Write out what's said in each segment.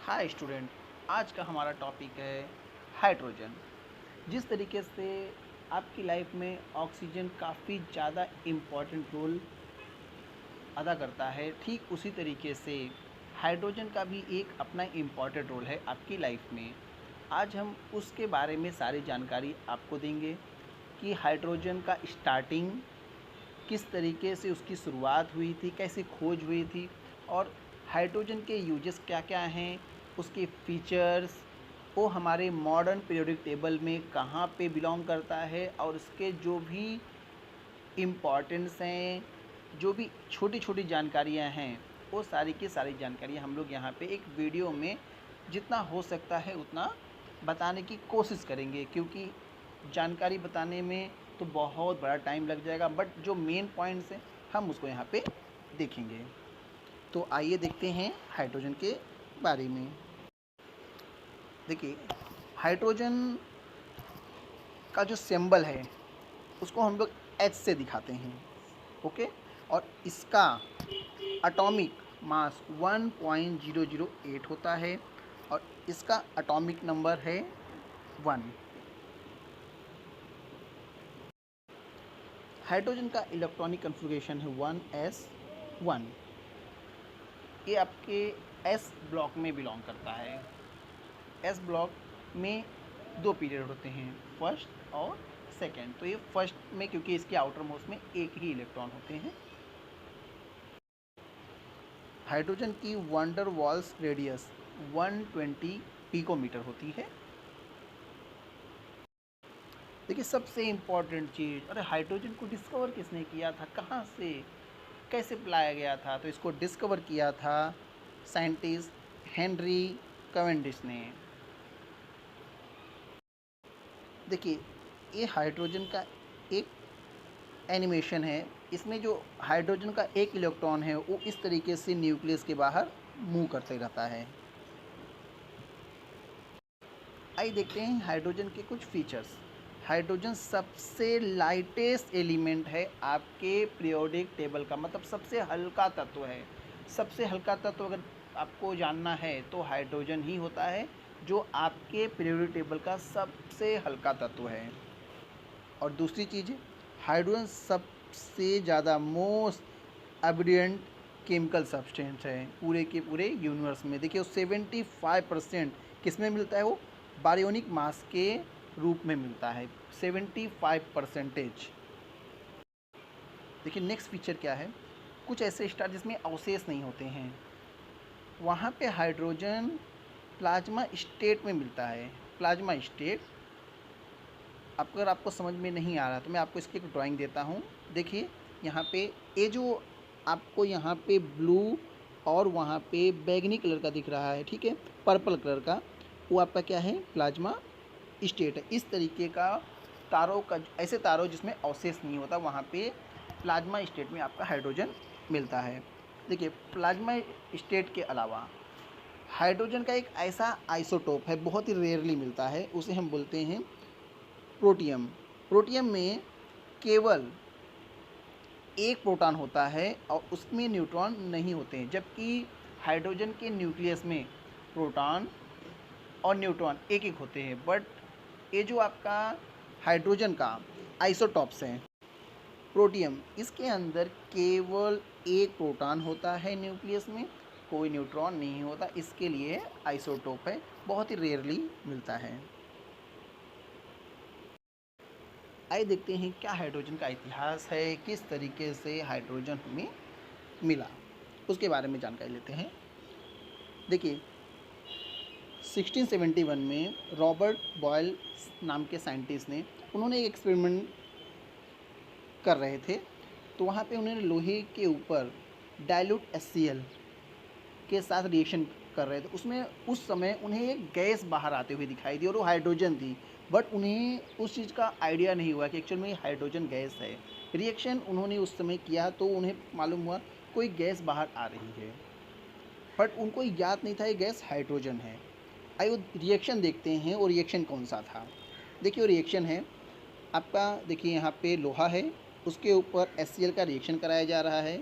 Hi student, आज का हमारा टॉपिक है हाइड्रोजन। जिस तरीके से आपकी लाइफ में ऑक्सीजन काफ़ी ज़्यादा इम्पॉर्टेंट रोल अदा करता है, ठीक उसी तरीके से हाइड्रोजन का भी एक अपना इम्पॉर्टेंट रोल है आपकी लाइफ में। आज हम उसके बारे में सारी जानकारी आपको देंगे कि हाइड्रोजन का स्टार्टिंग किस तरीके से उसकी शुरुआत हुई थी, कैसे खोज हुई थी और हाइड्रोजन के यूजेस क्या क्या हैं, उसके फीचर्स, वो हमारे मॉडर्न पीरियोडिक टेबल में कहाँ पे बिलोंग करता है और उसके जो भी इम्पॉर्टेंस हैं, जो भी छोटी छोटी जानकारियाँ हैं, वो सारी की सारी जानकारियाँ हम लोग यहाँ पे एक वीडियो में जितना हो सकता है उतना बताने की कोशिश करेंगे, क्योंकि जानकारी बताने में तो बहुत बड़ा टाइम लग जाएगा, बट जो मेन पॉइंट्स हैं हम उसको यहाँ पे देखेंगे। तो आइए देखते हैं हाइड्रोजन के बारे में। देखिए, हाइड्रोजन का जो सिंबल है उसको हम लोग H से दिखाते हैं, ओके। और इसका एटॉमिक मास 1.008 होता है और इसका एटॉमिक नंबर है 1। हाइड्रोजन का इलेक्ट्रॉनिक कन्फिग्रेशन है 1s1। ये आपके S ब्लॉक में बिलोंग करता है। S ब्लॉक में दो पीरियड होते हैं, फर्स्ट और सेकेंड। तो ये फर्स्ट में, क्योंकि इसके आउटर मोस्ट में एक ही इलेक्ट्रॉन होते हैं। हाइड्रोजन की वंडर वाल्स रेडियस 120 पिकोमीटर होती है। देखिए, सबसे इम्पॉर्टेंट चीज़, अरे हाइड्रोजन को डिस्कवर किसने किया था, कहाँ से कैसे पाया गया था? तो इसको डिस्कवर किया था साइंटिस्ट हेनरी कैवेंडिश ने। देखिए, ये हाइड्रोजन का एक एनिमेशन है। इसमें जो हाइड्रोजन का एक इलेक्ट्रॉन है वो इस तरीके से न्यूक्लियस के बाहर मूव करते रहता है। आइए देखते हैं हाइड्रोजन के कुछ फीचर्स। हाइड्रोजन सबसे लाइटेस्ट एलिमेंट है आपके पीरियोडिक टेबल का, मतलब सबसे हल्का तत्व है। सबसे हल्का तत्व अगर आपको जानना है तो हाइड्रोजन ही होता है, जो आपके पीरियोडिक टेबल का सबसे हल्का तत्व है। और दूसरी चीज़, हाइड्रोजन सबसे ज़्यादा मोस्ट एबिडेंट केमिकल सब्सटेंस है पूरे के पूरे यूनिवर्स में। देखिए, 75% किस में मिलता है? वो बारियोनिक मास के रूप में मिलता है, 75%। देखिए, नेक्स्ट फीचर क्या है? कुछ ऐसे स्टार जिसमें अवशेष नहीं होते हैं, वहाँ पे हाइड्रोजन प्लाज्मा स्टेट में मिलता है। प्लाज्मा स्टेट अगर आपको समझ में नहीं आ रहा तो मैं आपको इसकी एक ड्राइंग देता हूँ। देखिए, यहाँ पे ये जो आपको यहाँ पे ब्लू और वहाँ पे बैगनी कलर का दिख रहा है, ठीक है, पर्पल कलर का, वो आपका क्या है? प्लाज्मा स्टेट है। इस तरीके का तारों का, ऐसे तारों जिसमें अवशेष नहीं होता, वहाँ पे प्लाज्मा स्टेट में आपका हाइड्रोजन मिलता है। देखिए, प्लाज्मा स्टेट के अलावा हाइड्रोजन का एक ऐसा आइसोटोप है, बहुत ही रेयरली मिलता है, उसे हम बोलते हैं प्रोटियम। प्रोटियम में केवल एक प्रोटॉन होता है और उसमें न्यूट्रॉन नहीं होते हैं, जबकि हाइड्रोजन के न्यूक्लियस में प्रोटॉन और न्यूट्रॉन एक एक होते हैं। बट ये जो आपका हाइड्रोजन का आइसोटॉप्स है प्रोटियम, इसके अंदर केवल एक प्रोटॉन होता है न्यूक्लियस में, कोई न्यूट्रॉन नहीं होता। इसके लिए आइसोटोप है, बहुत ही रेयरली मिलता है। आइए देखते हैं क्या हाइड्रोजन का इतिहास है, किस तरीके से हाइड्रोजन हमें मिला, उसके बारे में जानकारी लेते हैं। देखिए, 1671 में रॉबर्ट बॉयल नाम के साइंटिस्ट ने, उन्होंने एक एक्सपेरिमेंट कर रहे थे। तो वहाँ पे उन्होंने लोहे के ऊपर डाइल्यूट HCl के साथ रिएक्शन कर रहे थे। उसमें उस समय उन्हें एक गैस बाहर आते हुए दिखाई दी और वो हाइड्रोजन थी, बट उन्हें उस चीज़ का आइडिया नहीं हुआ कि एक्चुअल में हाइड्रोजन गैस है। रिएक्शन उन्होंने उस समय किया तो उन्हें मालूम हुआ कोई गैस बाहर आ रही है, बट उनको याद नहीं था ये गैस हाइड्रोजन है। आइए वो रिएक्शन देखते हैं, और रिएक्शन कौन सा था। देखिए, वो रिएक्शन है आपका, देखिए यहाँ पे लोहा है, उसके ऊपर HCl का रिएक्शन कराया जा रहा है।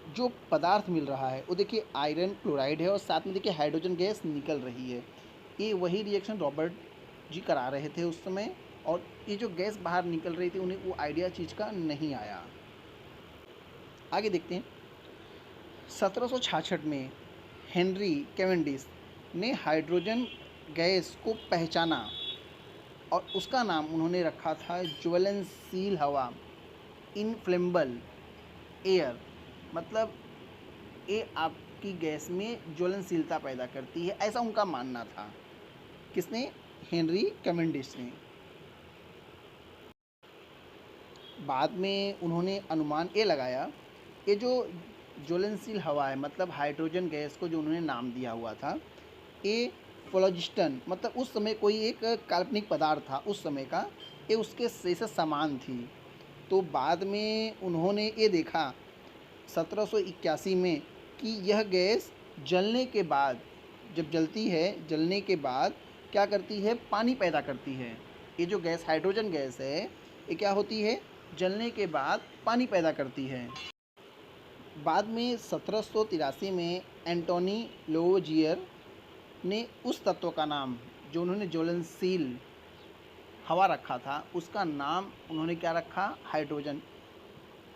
जो पदार्थ मिल रहा है वो देखिए आयरन क्लोराइड है और साथ में देखिए हाइड्रोजन गैस निकल रही है। ये वही रिएक्शन रॉबर्ट जी करा रहे थे उस समय, और ये जो गैस बाहर निकल रही थी उन्हें वो आइडिया चीज़ का नहीं आया। आगे देखते हैं। 1766 में हेनरी कैवेंडिश ने हाइड्रोजन गैस को पहचाना और उसका नाम उन्होंने रखा था ज्वलनशील हवा, इनफ्लेमेबल एयर। मतलब ये आपकी गैस में ज्वलनशीलता पैदा करती है, ऐसा उनका मानना था। किसने? हेनरी कैवेंडिश ने। बाद में उन्होंने अनुमान ये लगाया, ये जो ज्वलनशील हवा है मतलब हाइड्रोजन गैस को जो उन्होंने नाम दिया हुआ था, ये फ्लोजिस्टन मतलब उस समय कोई एक काल्पनिक पदार्थ था उस समय का, ये उसके जैसे समान थी। तो बाद में उन्होंने ये देखा 1781 में कि यह गैस जलने के बाद, जब जलती है, जलने के बाद क्या करती है? पानी पैदा करती है। ये जो गैस हाइड्रोजन गैस है ये क्या होती है? जलने के बाद पानी पैदा करती है। बाद में 1783 में एंटोनी लेवोजियर ने उस तत्व का नाम जो उन्होंने ज्वलनशील हवा रखा था उसका नाम उन्होंने क्या रखा? हाइड्रोजन।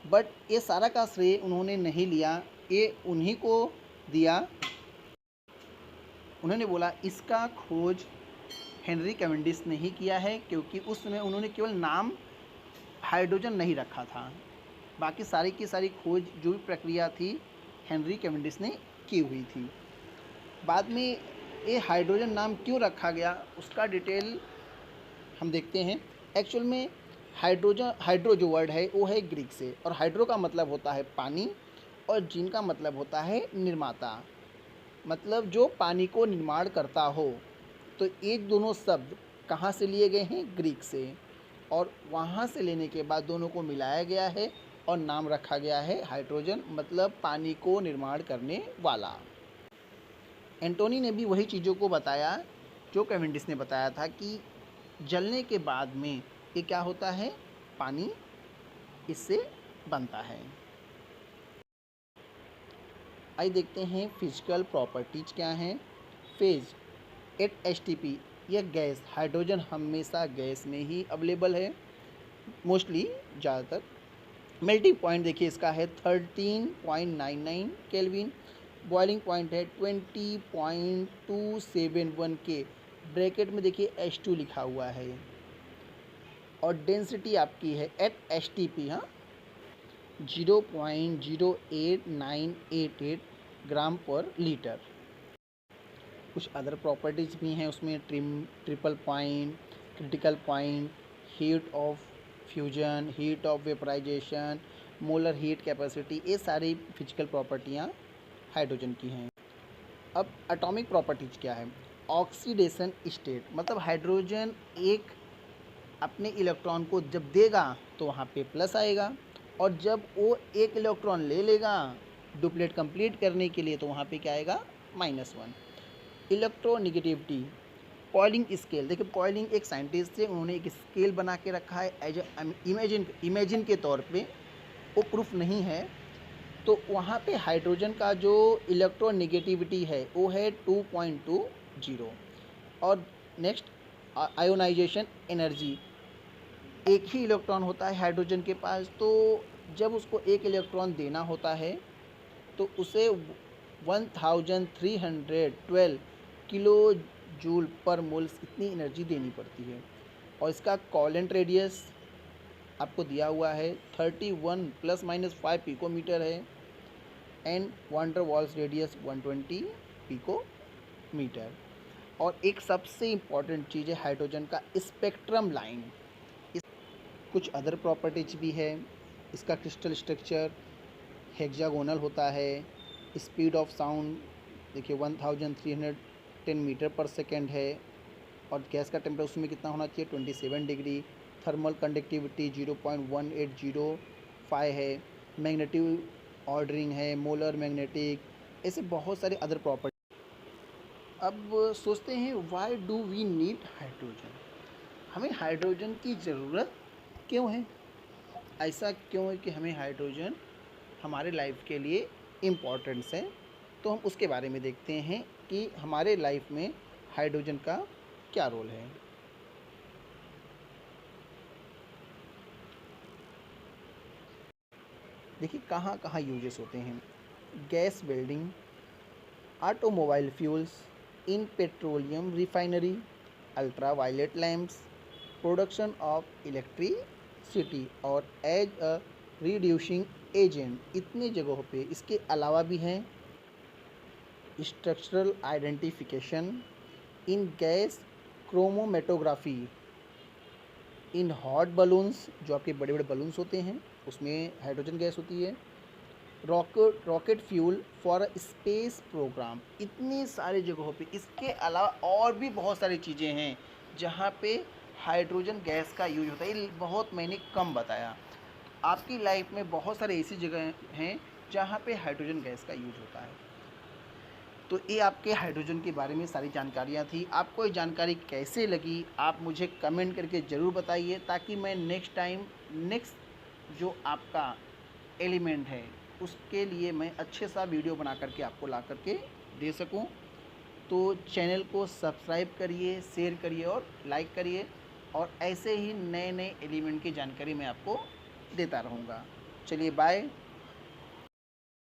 बट ये सारा का श्रेय उन्होंने नहीं लिया, ये उन्हीं को दिया। उन्होंने बोला इसका खोज हेनरी कैवेंडिश ने ही किया है, क्योंकि उस समय उन्होंने केवल नाम हाइड्रोजन नहीं रखा था, बाकी सारी की सारी खोज जो भी प्रक्रिया थी हेनरी कैवेंडिश ने की हुई थी। बाद में ये हाइड्रोजन नाम क्यों रखा गया उसका डिटेल हम देखते हैं। एक्चुअल में हाइड्रो जो वर्ड है वो है ग्रीक से, और हाइड्रो का मतलब होता है पानी और जिन का मतलब होता है निर्माता, मतलब जो पानी को निर्माण करता हो। तो ये दोनों शब्द कहाँ से लिए गए हैं? ग्रीक से, और वहाँ से लेने के बाद दोनों को मिलाया गया है और नाम रखा गया है हाइड्रोजन, मतलब पानी को निर्माण करने वाला। एंटोनी ने भी वही चीज़ों को बताया जो कैवेंडिश ने बताया था कि जलने के बाद में ये क्या होता है? पानी इससे बनता है। आइए देखते हैं फिजिकल प्रॉपर्टीज क्या हैं। फेज 8 H2P, यह गैस हाइड्रोजन हमेशा गैस में ही अवेलेबल है मोस्टली, ज़्यादातर। मेल्टिंग पॉइंट देखिए इसका है 13.99 केल्विन। बॉइलिंग पॉइंट है 20.271 के, ब्रैकेट में देखिए H2 लिखा हुआ है। और डेंसिटी आपकी है एट H2P 0.08988 ग्राम पर लीटर। कुछ अदर प्रॉपर्टीज़ भी हैं उसमें, triple point, critical point, heat of fusion, heat of vaporization, molar heat capacity, ये सारी फिजिकल प्रॉपर्टियाँ हाइड्रोजन की हैं। अब एटॉमिक प्रॉपर्टीज़ क्या है? ऑक्सीडेशन स्टेट, मतलब हाइड्रोजन एक अपने इलेक्ट्रॉन को जब देगा तो वहाँ पे प्लस आएगा, और जब वो एक इलेक्ट्रॉन ले लेगा डुप्लेट कंप्लीट करने के लिए तो वहाँ पे क्या आएगा? -1। इलेक्ट्रोनिगेटिविटी, पॉइलिंग स्केल, देखिए पॉइलिंग एक साइंटिस्ट थे, उन्होंने एक स्केल बना के रखा है एज इमेजिन के तौर पे, वो प्रूफ नहीं है। तो वहाँ पे हाइड्रोजन का जो इलेक्ट्रोनिगेटिविटी है वो है 2.20। और नेक्स्ट आयोनाइजेशन एनर्जी, एक ही इलेक्ट्रॉन होता है हाइड्रोजन के पास, तो जब उसको एक इलेक्ट्रॉन देना होता है तो उसे 1312 किलो जूल पर मोल्स इतनी एनर्जी देनी पड़ती है। और इसका कोवेलेंट रेडियस आपको दिया हुआ है 31 ±5 पिकोमीटर है, एंड वान डर वाल्स रेडियस 120 पिकोमीटर। और एक सबसे इम्पॉर्टेंट चीज़ है हाइड्रोजन का स्पेक्ट्रम लाइन। कुछ अदर प्रॉपर्टीज भी है। इसका क्रिस्टल स्ट्रक्चर हेक्सागोनल होता है। स्पीड ऑफ साउंड देखिए 1310 मीटर पर सेकेंड है। और गैस का टेम्परेचर उसमें कितना होना चाहिए? 27 डिग्री। थर्मल कंडक्टिविटी 0.1805 है। मैग्नेटिक ऑर्डरिंग है, मोलर मैग्नेटिक, ऐसे बहुत सारे अदर प्रॉपर्टी। अब सोचते हैं why do we need hydrogen, हमें हाइड्रोजन की ज़रूरत क्यों है? ऐसा क्यों है कि हमें हाइड्रोजन हमारे लाइफ के लिए इम्पोर्टेंस है, तो हम उसके बारे में देखते हैं कि हमारे लाइफ में हाइड्रोजन का क्या रोल है। देखिए कहाँ कहाँ यूजेस होते हैं। Gas welding, automobile fuels, in petroleum refinery, ultraviolet lamps, production of electricity और एज अ रिड्यूसिंग एजेंट, इतनी जगहों पे। इसके अलावा भी हैं structural identification, in gas chromatography, in hot balloons, जो आपके बड़े बड़े बलून्स होते हैं उसमें हाइड्रोजन गैस होती है, rocket fuel for space program, इतनी सारी जगहों पे। इसके अलावा और भी बहुत सारी चीज़ें हैं जहाँ पे हाइड्रोजन गैस का यूज होता है, ये बहुत मैंने कम बताया। आपकी लाइफ में बहुत सारे ऐसी जगह हैं जहाँ पे हाइड्रोजन गैस का यूज होता है। तो ये आपके हाइड्रोजन के बारे में सारी जानकारियाँ थी। आपको ये जानकारी कैसे लगी आप मुझे कमेंट करके ज़रूर बताइए, ताकि मैं नेक्स्ट टाइम नेक्स्ट जो आपका एलिमेंट है उसके लिए मैं अच्छे सा वीडियो बना करके आपको ला करके दे सकूं। तो चैनल को सब्सक्राइब करिए, शेयर करिए और लाइक करिए, और ऐसे ही नए नए एलिमेंट की जानकारी मैं आपको देता रहूँगा। चलिए बाय।